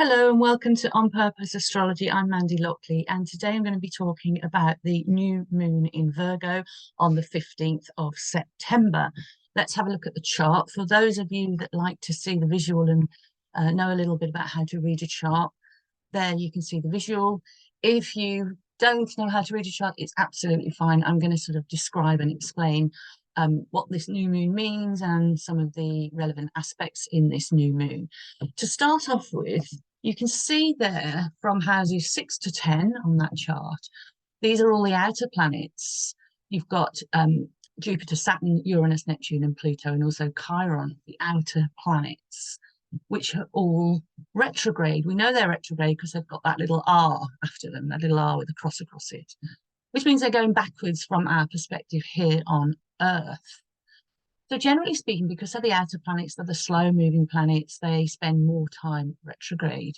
Hello and welcome to On Purpose Astrology. I'm Mandy Lockley, and today I'm going to be talking about the new moon in Virgo on the 15th of September. Let's have a look at the chart. For those of you that like to see the visual and know a little bit about how to read a chart, there you can see the visual. If you don't know how to read a chart, it's absolutely fine. I'm going to sort of describe and explain what this new moon means and some of the relevant aspects in this new moon. To start off with, you can see there from houses 6 to 10 on that chart, these are all the outer planets. You've got Jupiter, Saturn, Uranus, Neptune, and Pluto, and also Chiron, the outer planets, which are all retrograde. We know they're retrograde because they've got that little R after them, that little R with a cross across it, which means they're going backwards from our perspective here on Earth. So generally speaking, because they're the outer planets, they're the slow moving planets, they spend more time retrograde.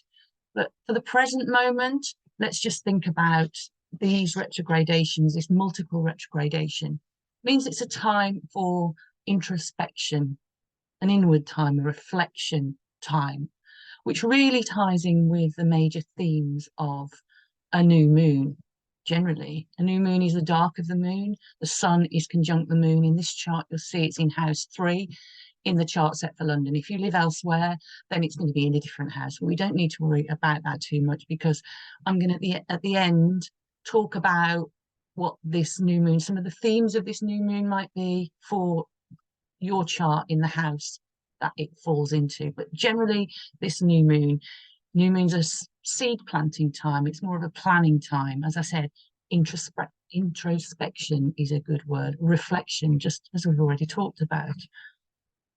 But for the present moment, let's just think about these retrogradations, this multiple retrogradation. It means it's a time for introspection, an inward time, a reflection time, which really ties in with the major themes of a new moon. Generally, a new moon is the dark of the moon. The sun is conjunct the moon. In this chart, you'll see it's in house 3 in the chart set for London. If you live elsewhere, then it's going to be in a different house. But we don't need to worry about that too much because I'm going to, at the end, talk about what this new moon, some of the themes of this new moon might be for your chart in the house that it falls into. But generally, this new moon's a seed planting time. It's more of a planning time. As I said, introspection is a good word. Reflection, just as we've already talked about.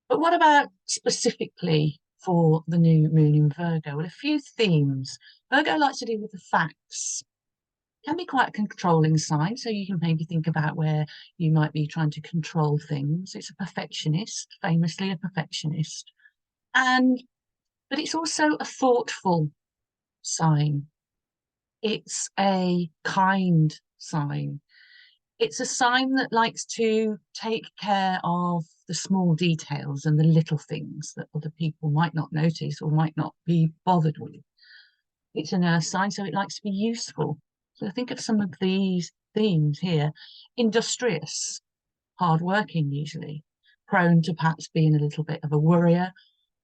But what about specifically for the new moon in Virgo? Well, a few themes. Virgo likes to deal with the facts. Can be quite a controlling sign, so you can maybe think about where you might be trying to control things. It's a perfectionist, famously a perfectionist. But it's also a thoughtful sign. It's a kind sign. It's a sign that likes to take care of the small details and the little things that other people might not notice or might not be bothered with. It's an earth sign, so it likes to be useful. So think of some of these themes here. Industrious, hardworking usually, prone to perhaps being a little bit of a worrier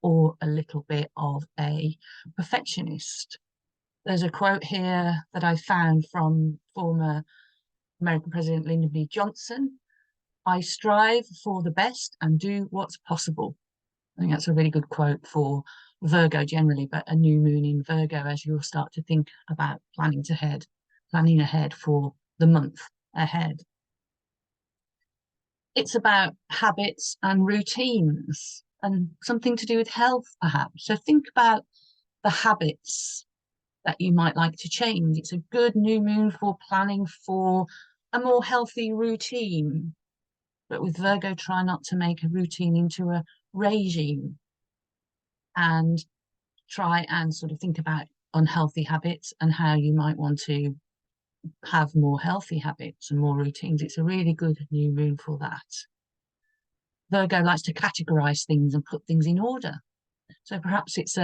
or a little bit of a perfectionist. There's a quote here that I found from former American President Lyndon B. Johnson. I strive for the best and do what's possible. I think that's a really good quote for Virgo generally, but a new moon in Virgo as you'll start to think about planning ahead for the month ahead. It's about habits and routines and something to do with health, perhaps. So think about the habits that you might like to change. It's a good new moon for planning for a more healthy routine. But with Virgo, try not to make a routine into a regime and try and sort of think about unhealthy habits and how you might want to have more healthy habits and more routines. It's a really good new moon for that. Virgo likes to categorize things and put things in order. So perhaps it's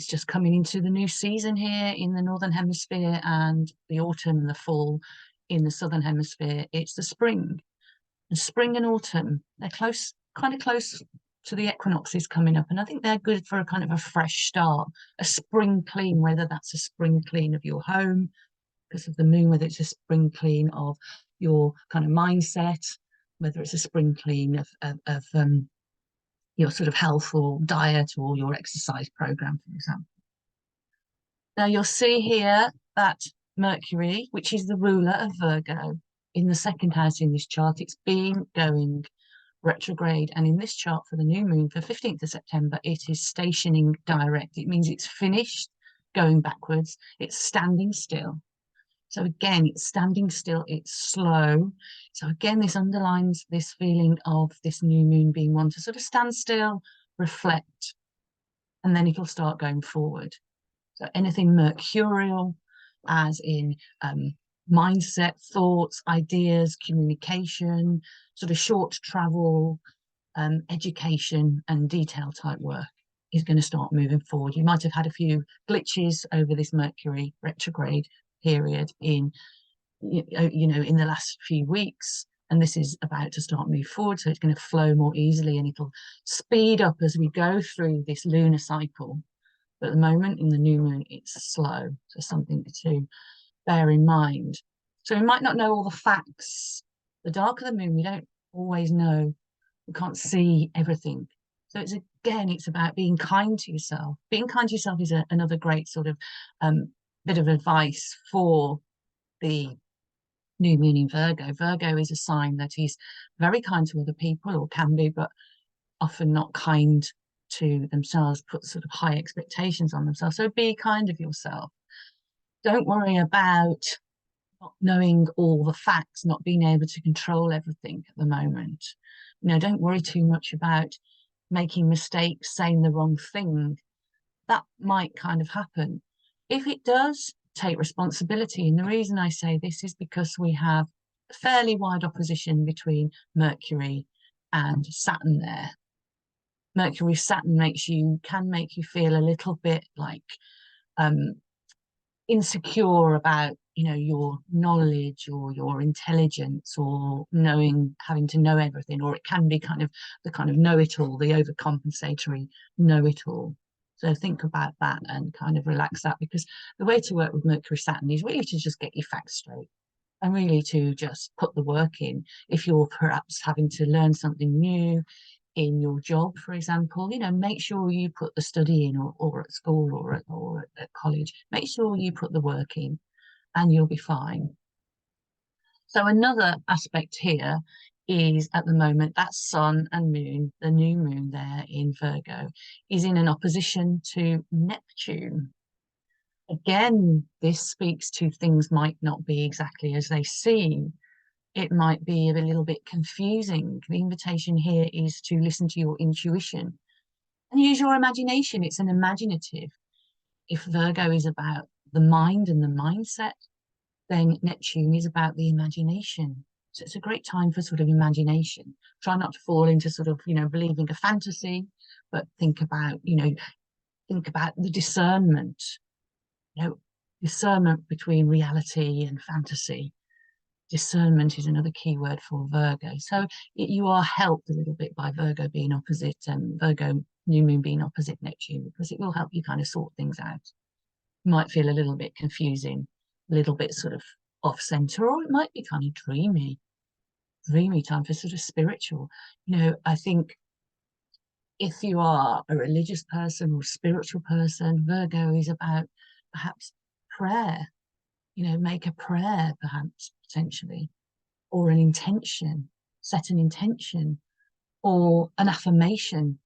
just coming into the new season here in the Northern Hemisphere and the autumn and the fall in the Southern Hemisphere. It's the spring. And spring and autumn, they're kind of close to the equinoxes coming up. And I think they're good for a kind of a fresh start, a spring clean, whether that's a spring clean of your home because of the moon, whether it's a spring clean of your kind of mindset, whether it's a spring clean of your sort of health or diet or your exercise program, for example. Now you'll see here that Mercury, which is the ruler of Virgo, in the second house in this chart, it's been going retrograde. And in this chart for the new moon for 15th of September, it is stationing direct. It means it's finished going backwards. It's standing still. So again, it's standing still, it's slow. So again, this underlines this feeling of this new moon being one to sort of stand still, reflect, and then it'll start going forward. So anything mercurial, as in mindset, thoughts, ideas, communication, sort of short travel, education and detail type work is going to start moving forward. You might have had a few glitches over this Mercury retrograde period in, in the last few weeks, and this is about to start move forward. So it's going to flow more easily, and it'll speed up as we go through this lunar cycle. But at the moment in the new moon, it's slow. So something to bear in mind. So we might not know all the facts. The darker the moon, we don't always know. We can't see everything. So it's about being kind to yourself. Being kind to yourself is another great sort of bit of advice for the new moon in Virgo. Virgo is a sign that is very kind to other people, or can be, but often not kind to themselves, put sort of high expectations on themselves. So be kind of yourself. Don't worry about not knowing all the facts, not being able to control everything at the moment. Don't worry too much about making mistakes, saying the wrong thing. That might kind of happen. If it does, take responsibility. And the reason I say this is because we have a fairly wide opposition between Mercury and Saturn there. Mercury Saturn can make you feel a little bit like insecure about your knowledge or your intelligence, or having to know everything, or it can be kind of the kind of know-it-all, the overcompensatory know-it-all. So think about that and kind of relax that, because the way to work with Mercury Saturn is really to just get your facts straight and really to just put the work in. If you're perhaps having to learn something new in your job, for example, make sure you put the study in, or at school, or at college. Make sure you put the work in and you'll be fine. So another aspect here is, at the moment, that sun and moon, the new moon there in Virgo, is in an opposition to Neptune. Again, this speaks to things might not be exactly as they seem. It might be a little bit confusing. The invitation here is to listen to your intuition and use your imagination. It's an imaginative. If Virgo is about the mind and the mindset, then Neptune is about the imagination. So it's a great time for sort of imagination. Try not to fall into sort of, believing a fantasy, but think about the discernment, discernment between reality and fantasy. Discernment is another key word for Virgo. So you are helped a little bit by Virgo being opposite, Virgo new moon being opposite Neptune, because it will help you kind of sort things out. It might feel a little bit confusing, a little bit sort of off center, or it might be kind of dreamy time for sort of spiritual. I think if you are a religious person or a spiritual person, Virgo is about perhaps prayer. Make a prayer, perhaps, potentially, or an intention, set an intention, or an affirmation.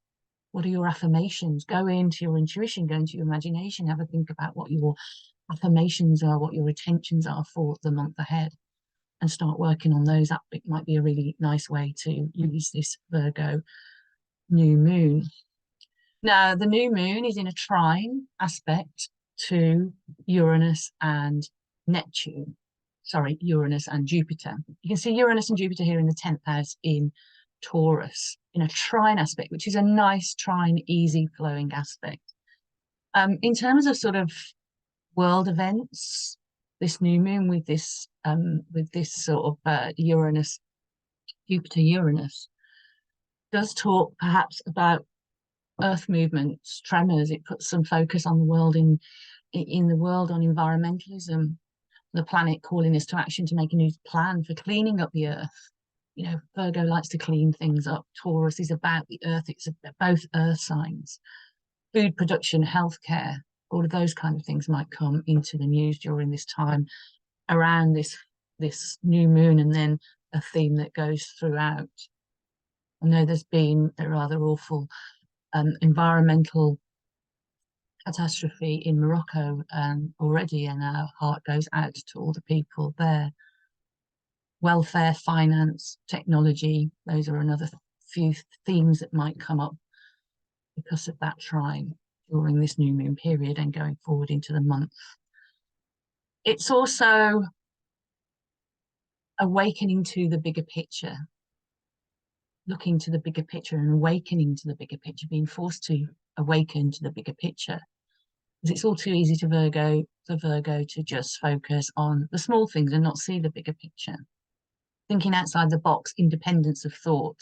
What are your affirmations? Go into your intuition, go into your imagination, have a think about what your affirmations are, what your intentions are for the month ahead, and start working on those. That might be a really nice way to use this Virgo new moon. Now, the new moon is in a trine aspect to Uranus and Neptune. Sorry, Uranus and Jupiter. You can see Uranus and Jupiter here in the 10th house in Taurus, in a trine aspect, which is a nice trine, easy flowing aspect. In terms of sort of world events, this new moon with this sort of Uranus, Jupiter Uranus, does talk perhaps about earth movements, tremors. It puts some focus on the world in the world on environmentalism, the planet calling us to action to make a new plan for cleaning up the earth. Virgo likes to clean things up. Taurus is about the earth. It's both earth signs. Food production, healthcare, all of those kind of things might come into the news during this time around this new moon, and then a theme that goes throughout. I know there's been a rather awful environmental catastrophe in Morocco already, and our heart goes out to all the people there. Welfare, finance, technology, those are another few themes that might come up because of that trine during this new moon period and going forward into the month. It's also awakening to the bigger picture, looking to the bigger picture and awakening to the bigger picture, being forced to awaken to the bigger picture. Because it's all too easy for Virgo to just focus on the small things and not see the bigger picture. Thinking outside the box, independence of thought,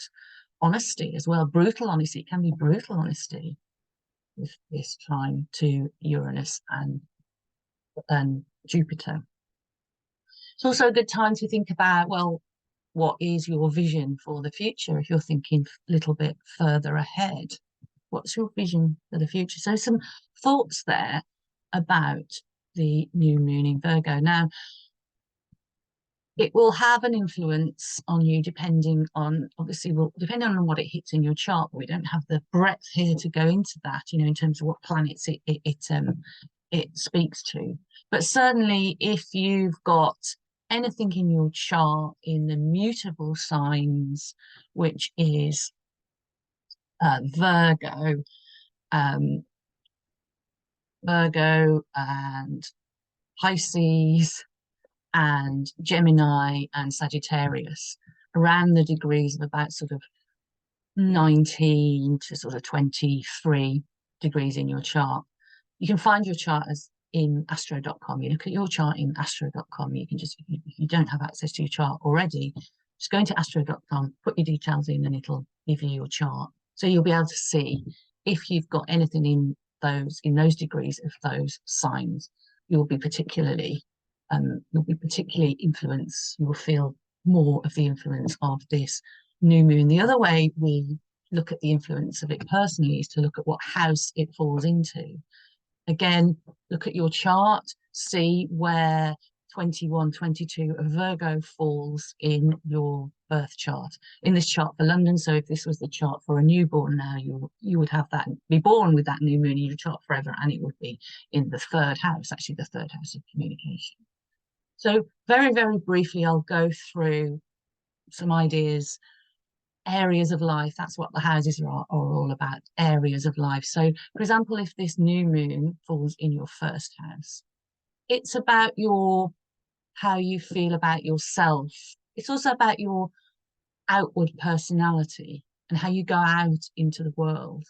honesty as well, brutal honesty. It can be brutal honesty with this trine to Uranus and Jupiter. It's also a good time to think about, well, what is your vision for the future if you're thinking a little bit further ahead? What's your vision for the future? So some thoughts there about the new moon in Virgo. Now, it will have an influence on you depending on, obviously, will depending on what it hits in your chart. But we don't have the breadth here to go into that, in terms of what planets it speaks to. But certainly, if you've got anything in your chart in the mutable signs, which is Virgo, Virgo and Pisces and Gemini and Sagittarius, around the degrees of about sort of 19 to sort of 23 degrees in your chart. You can find your chart as in astro.com. You look at your chart in astro.com. You can just, if you don't have access to your chart already, just go into astro.com, put your details in, and it'll give you your chart. So you'll be able to see if you've got anything in those degrees of those signs. You'll be particularly influenced. You will feel more of the influence of this new moon. The other way we look at the influence of it personally is to look at what house it falls into. Again, look at your chart, see where 21, 22 of Virgo falls in your birth chart. In this chart for London, so if this was the chart for a newborn now, you would have that, be born with that new moon in your chart forever, and it would be in the third house, actually the third house of communication. So very, very briefly, I'll go through some ideas, areas of life. That's what the houses are all about, areas of life. So, for example, if this new moon falls in your first house, it's about how you feel about yourself. It's also about your outward personality and how you go out into the world.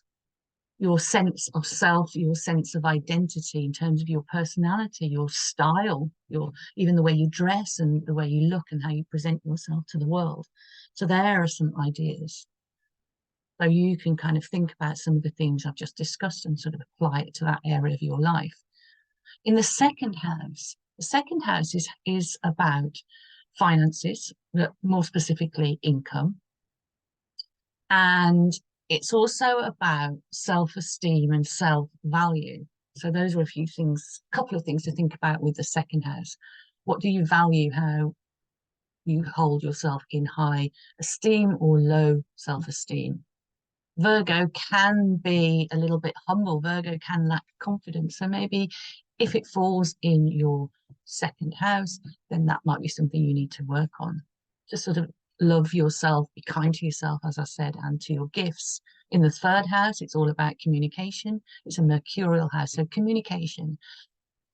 Your sense of self, your sense of identity in terms of your personality, your style, even the way you dress and the way you look and how you present yourself to the world. So there are some ideas. So you can kind of think about some of the things I've just discussed and sort of apply it to that area of your life. In the second house is about finances, but more specifically income. And it's also about self-esteem and self-value. So those are a couple of things to think about with the second house. What do you value? How you hold yourself in high esteem or low self-esteem? Virgo can be a little bit humble. Virgo can lack confidence. So maybe if it falls in your second house, then that might be something you need to work on. To sort of love yourself, be kind to yourself, as I said, and to your gifts. In the third house, it's all about communication. It's a mercurial house. So communication,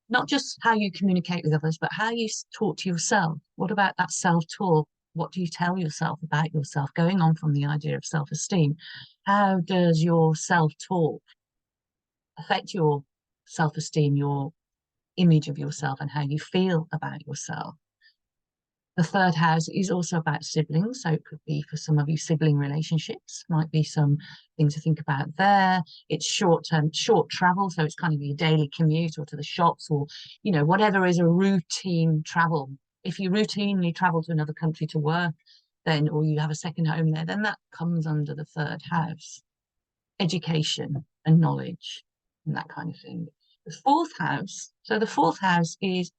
not just how you communicate with others, but how you talk to yourself. What about that self-talk? What do you tell yourself about yourself? Going on from the idea of self-esteem, how does your self-talk affect your self-esteem, your image of yourself, and how you feel about yourself? The third house is also about siblings. So it could be for some of you sibling relationships, might be some things to think about there. It's short travel. So it's kind of your daily commute or to the shops or, whatever is a routine travel. If you routinely travel to another country to work, then, or you have a second home there, then that comes under the third house. Education and knowledge and that kind of thing. The fourth house. So the fourth house is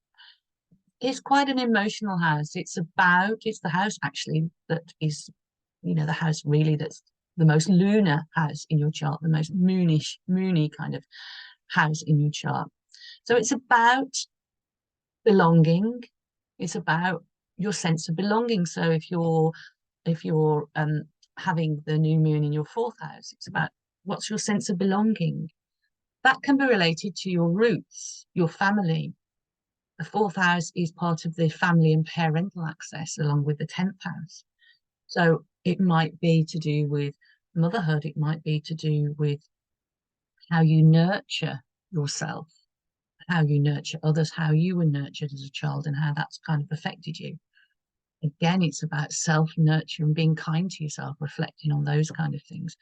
quite an emotional house. It's the house actually that is, the house really that's the most lunar house in your chart, the most moony kind of house in your chart. So it's about belonging. It's about your sense of belonging. So if you're having the new moon in your fourth house, it's about what's your sense of belonging. That can be related to your roots, your family. The fourth house is part of the family and parental access along with the 10th house. So it might be to do with motherhood. It might be to do with how you nurture yourself, how you nurture others, how you were nurtured as a child, and how that's kind of affected you. Again, it's about self-nurture and being kind to yourself, reflecting on those kind of things.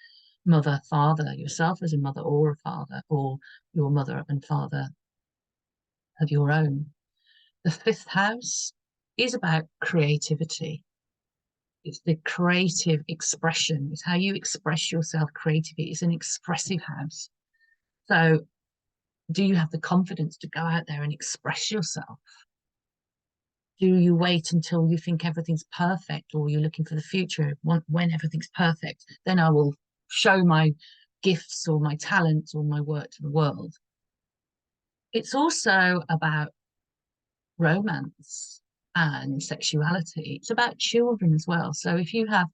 Mother, father, yourself as a mother or a father, or your mother and father of your own. The fifth house is about creativity. It's the creative expression. It's how you express yourself creatively. It's an expressive house. So, do you have the confidence to go out there and express yourself? Do you wait until you think everything's perfect, or you're looking for the future when everything's perfect? Then I will show my gifts or my talents or my work to the world. It's also about romance and sexuality. It's about children as well. So if you have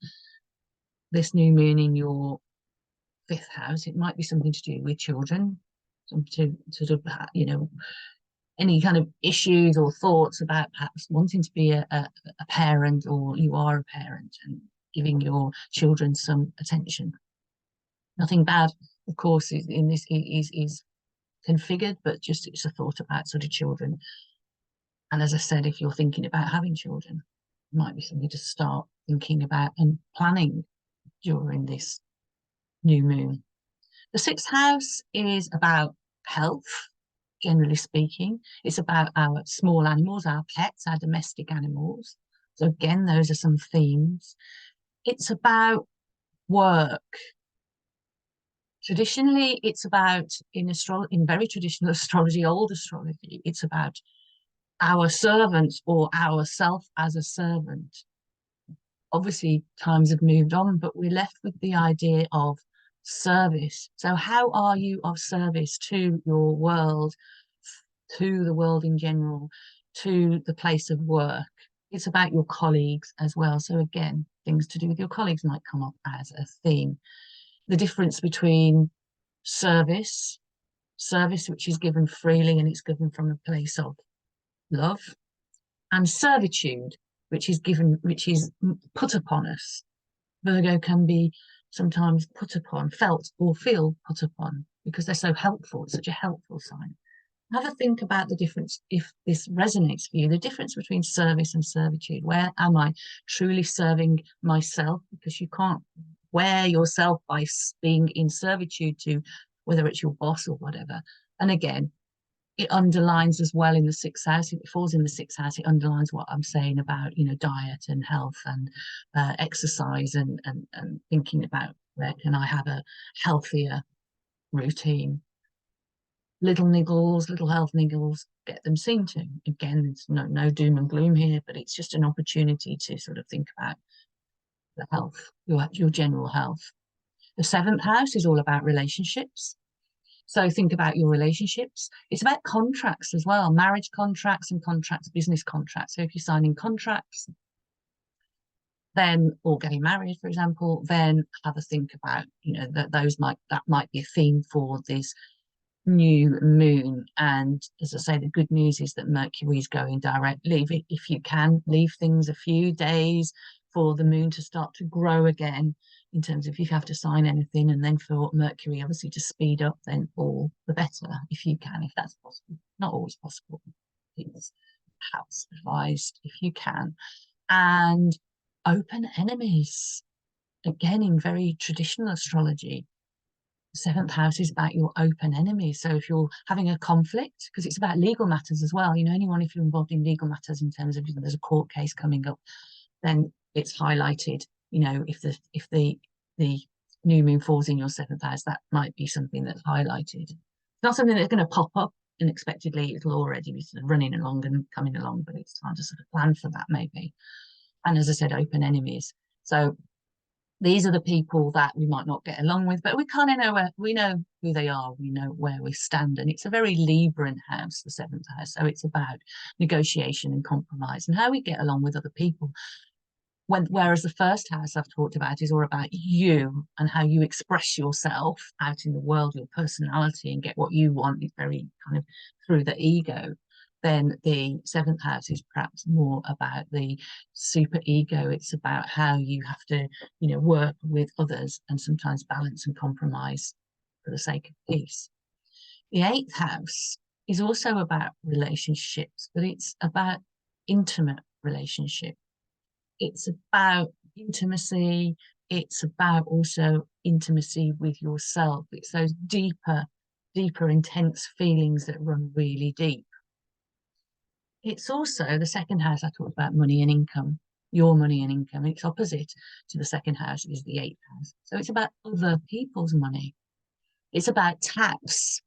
this new moon in your fifth house, it might be something to do with children, something to sort of, any kind of issues or thoughts about perhaps wanting to be a parent, or you are a parent and giving your children some attention. Nothing bad, of course, in this is configured, but just it's a thought about sort of children. And as I said, if you're thinking about having children, it might be something to start thinking about and planning during this new moon. The sixth house is about health, generally speaking. It's about our small animals, our pets, our domestic animals. So again, those are some themes. It's about work. Traditionally, it's about in very traditional astrology, old astrology, it's about our servants or ourself as a servant. Obviously, times have moved on, but we're left with the idea of service. So, how are you of service to your world, to the world in general, to the place of work? It's about your colleagues as well. So, again, things to do with your colleagues might come up as a theme. The difference between service, service which is given freely and it's given from a place of love, and servitude, which is given, which is put upon us. Virgo can be sometimes put upon, felt or feel put upon because they're so helpful. It's such a helpful sign. Have a think about the difference, if this resonates for you, the difference between service and servitude. Where am I truly serving myself? Because you can't wear yourself by being in servitude to whether it's your boss or whatever. And again, it underlines as well in the sixth house. If it falls in the sixth house, it underlines what I'm saying about, diet and health and exercise and thinking about where can I have a healthier routine. Little niggles, little health niggles, get them seen to. Again, it's no doom and gloom here, but it's just an opportunity to sort of think about the health, your general health. The seventh house is all about relationships. So think about your relationships. It's about contracts as well, marriage contracts and contracts, business contracts. So if you're signing contracts, then, or getting married, for example, then have a think about, that might be a theme for this new moon. And as I say, the good news is that Mercury is going direct. If you can, leave things a few days for the moon to start to grow again, in terms of if you have to sign anything, and then for Mercury obviously to speed up, then all the better if you can, if that's possible. Not always possible. It's perhaps advised if you can. And open enemies. Again, in very traditional astrology, seventh house is about your open enemies. So if you're having a conflict, because it's about legal matters as well, anyone, if you're involved in legal matters in terms of, there's a court case coming up, then it's highlighted. If the new moon falls in your seventh house, that might be something that's highlighted. It's not something that's going to pop up unexpectedly. It'll already be sort of running along and coming along, but it's time to sort of plan for that maybe. And as I said, open enemies. So these are the people that we might not get along with, but we kind of know we know who they are, we know where we stand. And it's a very Libran house, the seventh house. So it's about negotiation and compromise and how we get along with other people. Whereas the first house I've talked about is all about you and how you express yourself out in the world, your personality, and get what you want is very kind of through the ego. Then the seventh house is perhaps more about the super ego. It's about how you have to, work with others and sometimes balance and compromise for the sake of peace. The eighth house is also about relationships, but it's about intimate relationship. It's about intimacy. It's about also intimacy with yourself. It's those deeper, intense feelings that run really deep. It's also the second house. I talked about money and income, your money and income. It's opposite to the second house is the eighth house. So it's about other people's money. It's about tax.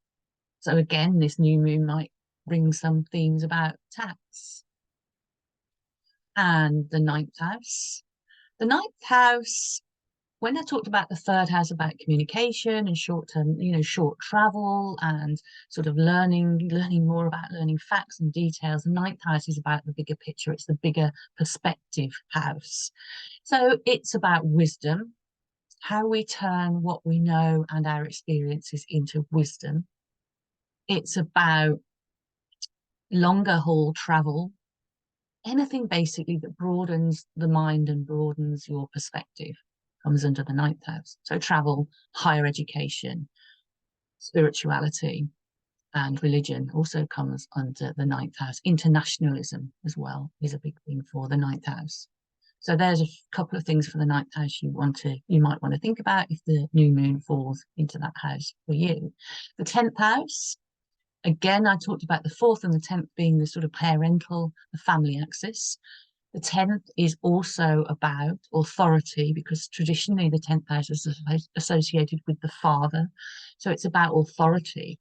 So again, this new moon might bring some themes about tax. And the ninth house. The ninth house, when I talked about the third house about communication and short-term, short travel and sort of learning more about learning facts and details, the ninth house is about the bigger picture. It's the bigger perspective house. So it's about wisdom, how we turn what we know and our experiences into wisdom. It's about longer haul travel, anything basically that broadens the mind and broadens your perspective comes under the ninth house. So travel, higher education, spirituality, and religion also comes under the ninth house. Internationalism as well is a big thing for the ninth house. So there's a couple of things for the ninth house you might want to think about if the new moon falls into that house for you. The 10th house, again, I talked about the 4th and the 10th being the sort of parental, the family axis. The 10th is also about authority because traditionally the 10th house is associated with the father. So it's about authority.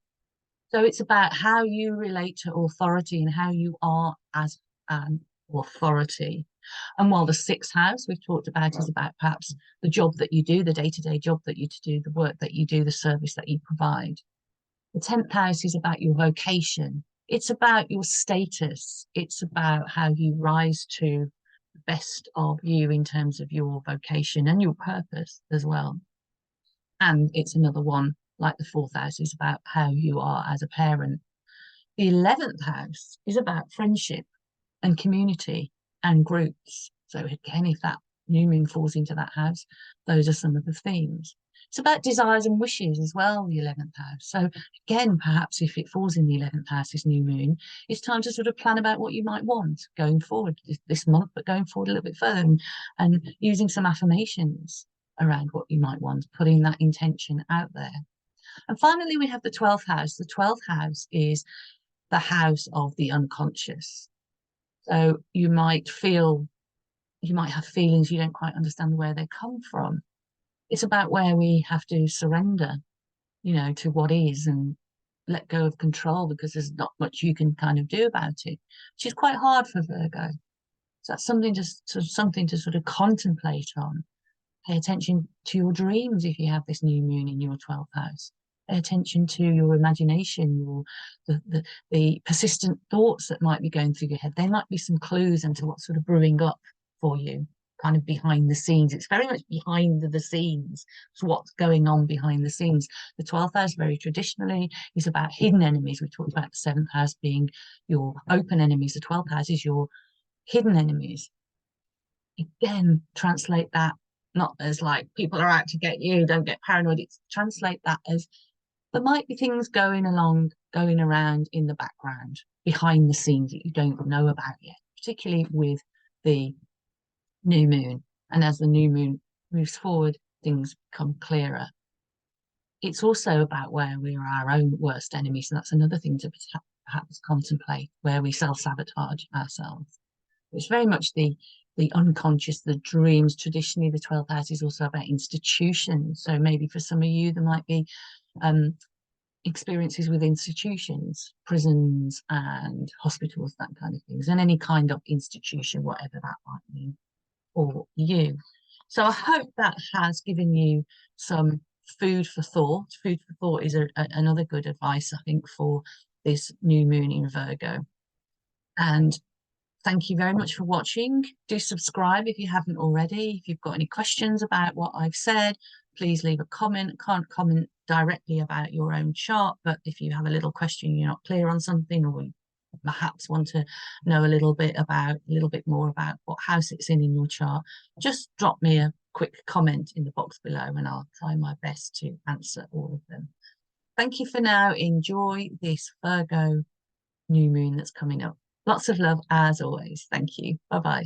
So it's about how you relate to authority and how you are as an authority. And while the 6th house we've talked about is about perhaps the job that you do, the day-to-day job that you do, the work that you do, the service that you provide. The 10th house is about your vocation. It's about your status. It's about how you rise to the best of you in terms of your vocation and your purpose as well. And it's another one, like the 4th house, is about how you are as a parent. The 11th house is about friendship and community and groups. So again, if that new moon falls into that house, those are some of the themes. It's about desires and wishes as well, the 11th house. So again, perhaps if it falls in the 11th house, this new moon, it's time to sort of plan about what you might want going forward this month, but going forward a little bit further and using some affirmations around what you might want, putting that intention out there. And finally, we have the 12th house. The 12th house is the house of the unconscious. So you might have feelings you don't quite understand where they come from. It's about where we have to surrender, to what is and let go of control because there's not much you can kind of do about it, which is quite hard for Virgo. So that's something to sort of contemplate on. Pay attention to your dreams if you have this new moon in your 12th house. Pay attention to your imagination, the persistent thoughts that might be going through your head. There might be some clues into what's sort of brewing up for you, kind of behind the scenes. It's very much behind the scenes. It's what's going on behind the scenes. The 12th house, very traditionally, is about hidden enemies. We talked about the 7th house being your open enemies. The 12th house is your hidden enemies. Again, translate that not as like people are out to get you, don't get paranoid. It's translate that as there might be things going around in the background, behind the scenes that you don't know about yet, particularly with the new moon. And as the new moon moves forward, things become clearer. It's also about where we are our own worst enemies. And that's another thing to perhaps contemplate, where we self-sabotage ourselves. It's very much the unconscious, the dreams. Traditionally, the 12th house is also about institutions. So maybe for some of you, there might be experiences with institutions, prisons and hospitals, that kind of things, and any kind of institution, whatever that might mean for you. So I hope that has given you some food for thought. Food for thought is another good advice, I think, for this new moon in Virgo. And thank you very much for watching. Do subscribe if you haven't already. If you've got any questions about what I've said, please leave a comment. I can't comment directly about your own chart, but if you have a little question, you're not clear on something, or you perhaps want to know a little bit more about what house it's in your chart, just drop me a quick comment in the box below and I'll try my best to answer all of them. thank you for now. Enjoy this Virgo new moon that's coming up. Lots of love as always. Thank you. Bye bye.